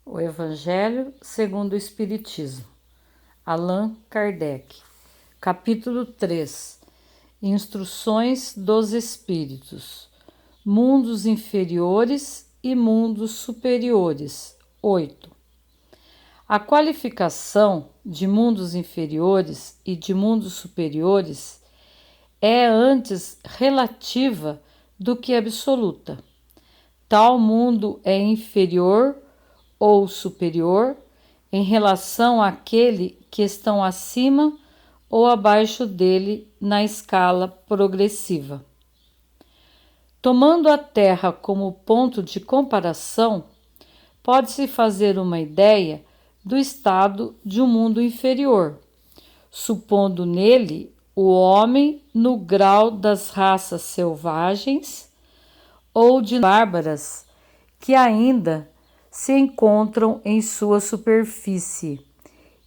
O Evangelho segundo o Espiritismo. Allan Kardec. Capítulo 3. Instruções dos Espíritos. Mundos inferiores e mundos superiores. 8. A qualificação de mundos inferiores e de mundos superiores é antes relativa do que absoluta. Tal mundo é inferior ou superior em relação àquele que estão acima ou abaixo dele na escala progressiva. Tomando a Terra como ponto de comparação, pode-se fazer uma ideia do estado de um mundo inferior, supondo nele o homem no grau das raças selvagens ou de bárbaras que ainda se encontram em sua superfície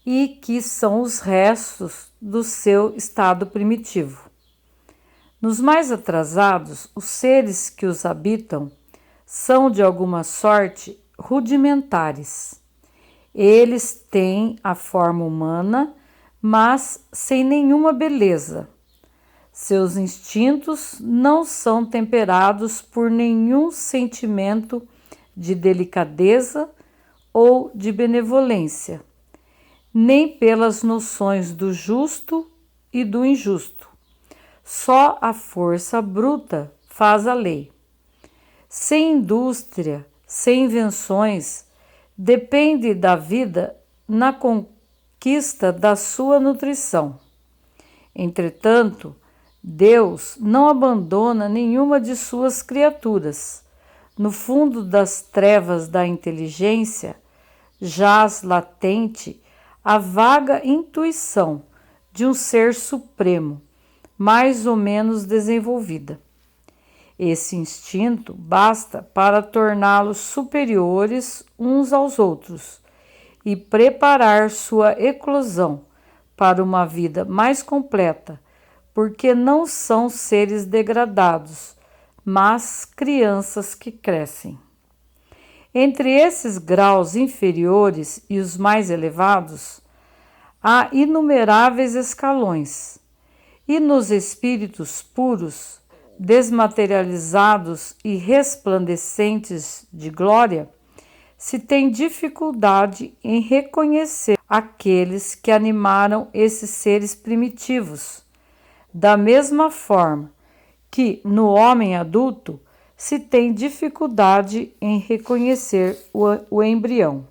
e que são os restos do seu estado primitivo. Nos mais atrasados, os seres que os habitam são de alguma sorte rudimentares. Eles têm a forma humana, mas sem nenhuma beleza. Seus instintos não são temperados por nenhum sentimento de delicadeza ou de benevolência, nem pelas noções do justo e do injusto. Só a força bruta faz a lei. Sem indústria, sem invenções, depende da vida na conquista da sua nutrição. Entretanto, Deus não abandona nenhuma de suas criaturas. No fundo das trevas da inteligência, jaz latente a vaga intuição de um ser supremo, mais ou menos desenvolvida. Esse instinto basta para torná-los superiores uns aos outros e preparar sua eclosão para uma vida mais completa, porque não são seres degradados, mas crianças que crescem. Entre esses graus inferiores e os mais elevados, há inumeráveis escalões, e nos espíritos puros, desmaterializados e resplandecentes de glória, se tem dificuldade em reconhecer aqueles que animaram esses seres primitivos, da mesma forma que no homem adulto se tem dificuldade em reconhecer o embrião.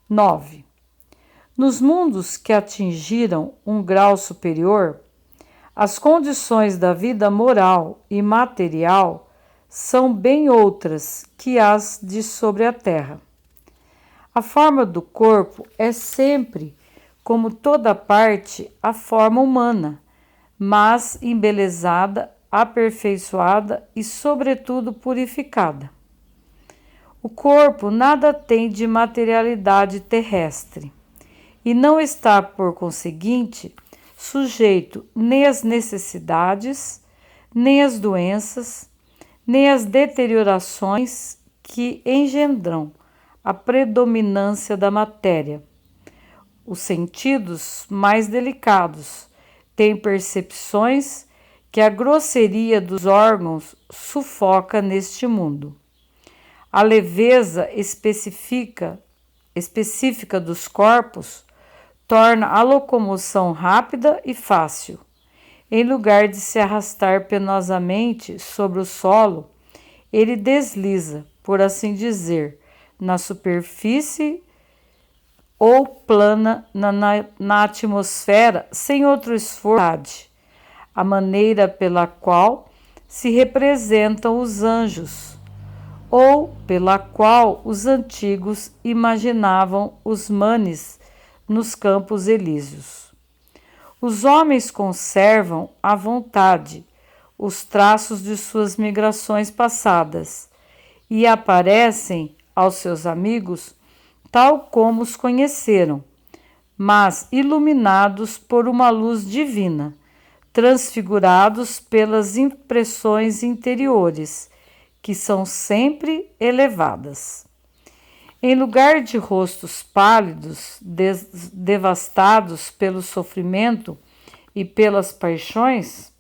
9. Nos mundos que atingiram um grau superior, as condições da vida moral e material são bem outras que as de sobre a terra. A forma do corpo é sempre, como toda parte, a forma humana, mas embelezada, aperfeiçoada e, sobretudo, purificada. O corpo nada tem de materialidade terrestre e não está, por conseguinte, sujeito nem às necessidades, nem às doenças, nem às deteriorações que engendram a predominância da matéria. Os sentidos mais delicados têm percepções que a grosseria dos órgãos sufoca neste mundo. A leveza específica dos corpos torna a locomoção rápida e fácil. Em lugar de se arrastar penosamente sobre o solo, ele desliza, por assim dizer, na superfície ou plana na atmosfera sem outro esforço. A maneira pela qual se representam os anjos, ou pela qual os antigos imaginavam os manes nos campos elíseos. Os homens conservam à vontade os traços de suas migrações passadas e aparecem aos seus amigos tal como os conheceram, mas iluminados por uma luz divina, transfigurados pelas impressões interiores, que são sempre elevadas. Em lugar de rostos pálidos, devastados pelo sofrimento e pelas paixões,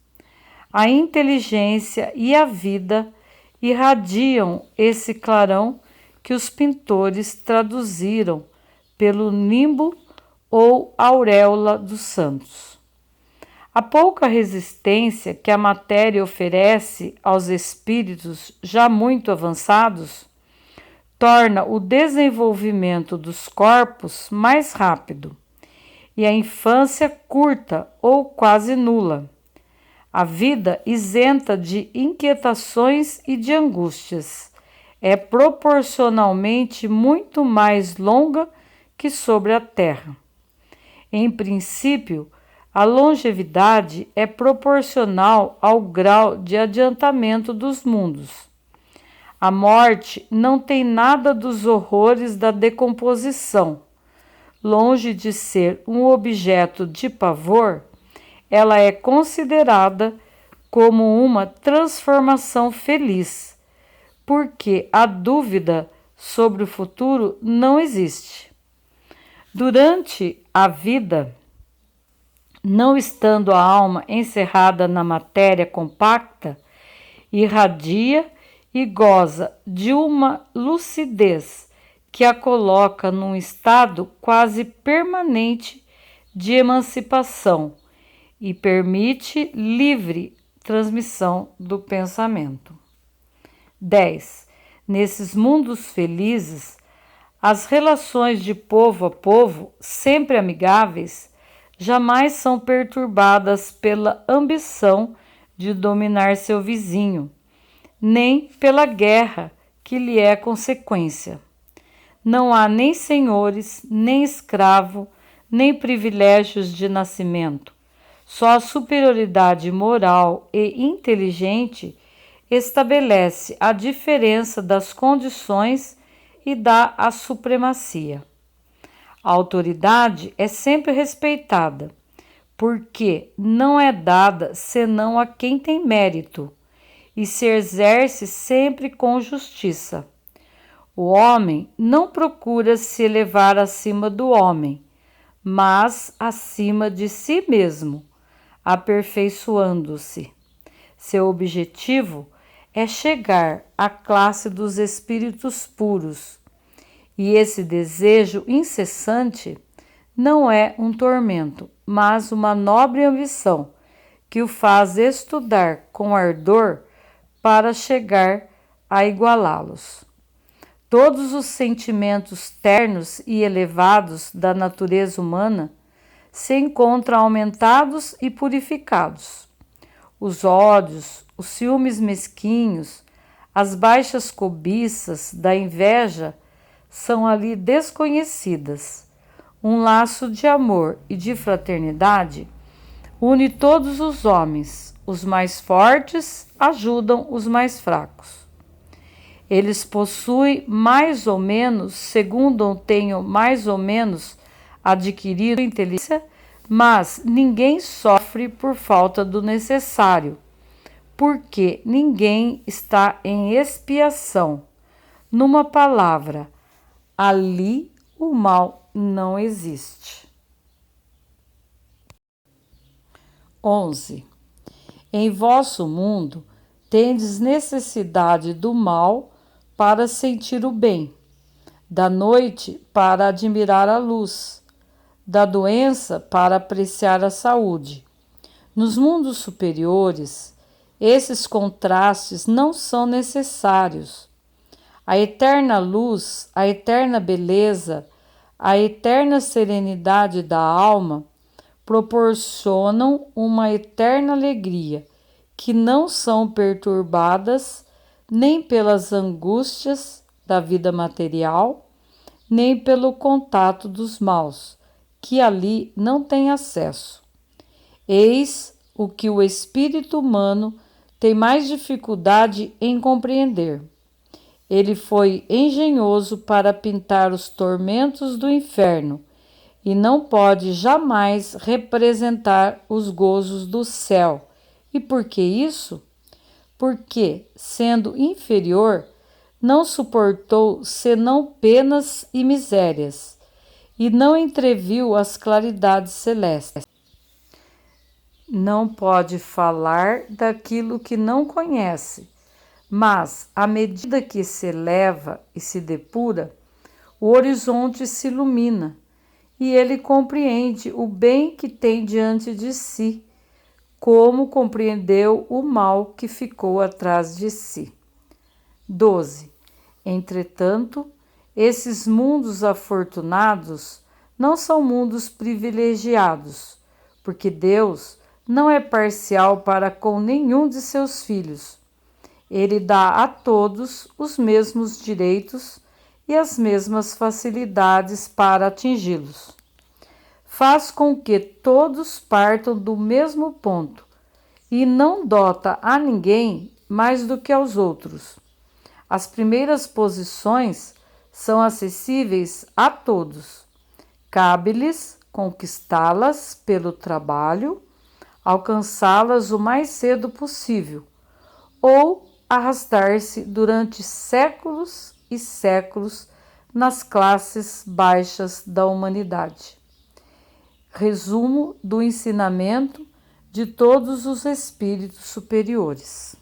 a inteligência e a vida irradiam esse clarão que os pintores traduziram pelo nimbo ou auréola dos santos. A pouca resistência que a matéria oferece aos espíritos já muito avançados torna o desenvolvimento dos corpos mais rápido e a infância curta ou quase nula. A vida isenta de inquietações e de angústias é proporcionalmente muito mais longa que sobre a terra. Em princípio, a longevidade é proporcional ao grau de adiantamento dos mundos. A morte não tem nada dos horrores da decomposição. Longe de ser um objeto de pavor, ela é considerada como uma transformação feliz, porque a dúvida sobre o futuro não existe. Durante a vida, não estando a alma encerrada na matéria compacta, irradia e goza de uma lucidez que a coloca num estado quase permanente de emancipação e permite livre transmissão do pensamento. 10. Nesses mundos felizes, as relações de povo a povo, sempre amigáveis, jamais são perturbadas pela ambição de dominar seu vizinho, nem pela guerra que lhe é consequência. Não há nem senhores, nem escravo, nem privilégios de nascimento. Só a superioridade moral e inteligente estabelece a diferença das condições e dá a supremacia. A autoridade é sempre respeitada, porque não é dada senão a quem tem mérito, e se exerce sempre com justiça. O homem não procura se elevar acima do homem, mas acima de si mesmo, aperfeiçoando-se. Seu objetivo é chegar à classe dos espíritos puros, e esse desejo incessante não é um tormento, mas uma nobre ambição que o faz estudar com ardor para chegar a igualá-los. Todos os sentimentos ternos e elevados da natureza humana se encontram aumentados e purificados. Os ódios, os ciúmes mesquinhos, as baixas cobiças da inveja são ali desconhecidas. Um laço de amor e de fraternidade une todos os homens. Os mais fortes ajudam os mais fracos. Eles possuem mais ou menos, segundo tenham mais ou menos adquirido inteligência, mas ninguém sofre por falta do necessário, porque ninguém está em expiação. Numa palavra, ali o mal não existe. 11. Em vosso mundo tendes necessidade do mal para sentir o bem, da noite para admirar a luz, da doença para apreciar a saúde. Nos mundos superiores, esses contrastes não são necessários. A eterna luz, a eterna beleza, a eterna serenidade da alma proporcionam uma eterna alegria, que não são perturbadas nem pelas angústias da vida material, nem pelo contato dos maus, que ali não tem acesso. Eis o que o espírito humano tem mais dificuldade em compreender. Ele foi engenhoso para pintar os tormentos do inferno e não pode jamais representar os gozos do céu. E por que isso? Porque, sendo inferior, não suportou senão penas e misérias, e não entreviu as claridades celestes. Não pode falar daquilo que não conhece, mas, à medida que se eleva e se depura, o horizonte se ilumina e ele compreende o bem que tem diante de si, como compreendeu o mal que ficou atrás de si. 12. Entretanto, esses mundos afortunados não são mundos privilegiados, porque Deus não é parcial para com nenhum de seus filhos. Ele dá a todos os mesmos direitos e as mesmas facilidades para atingi-los. Faz com que todos partam do mesmo ponto e não dota a ninguém mais do que aos outros. As primeiras posições são acessíveis a todos. Cabe-lhes conquistá-las pelo trabalho, alcançá-las o mais cedo possível, ou arrastar-se durante séculos e séculos nas classes baixas da humanidade. Resumo do ensinamento de todos os espíritos superiores.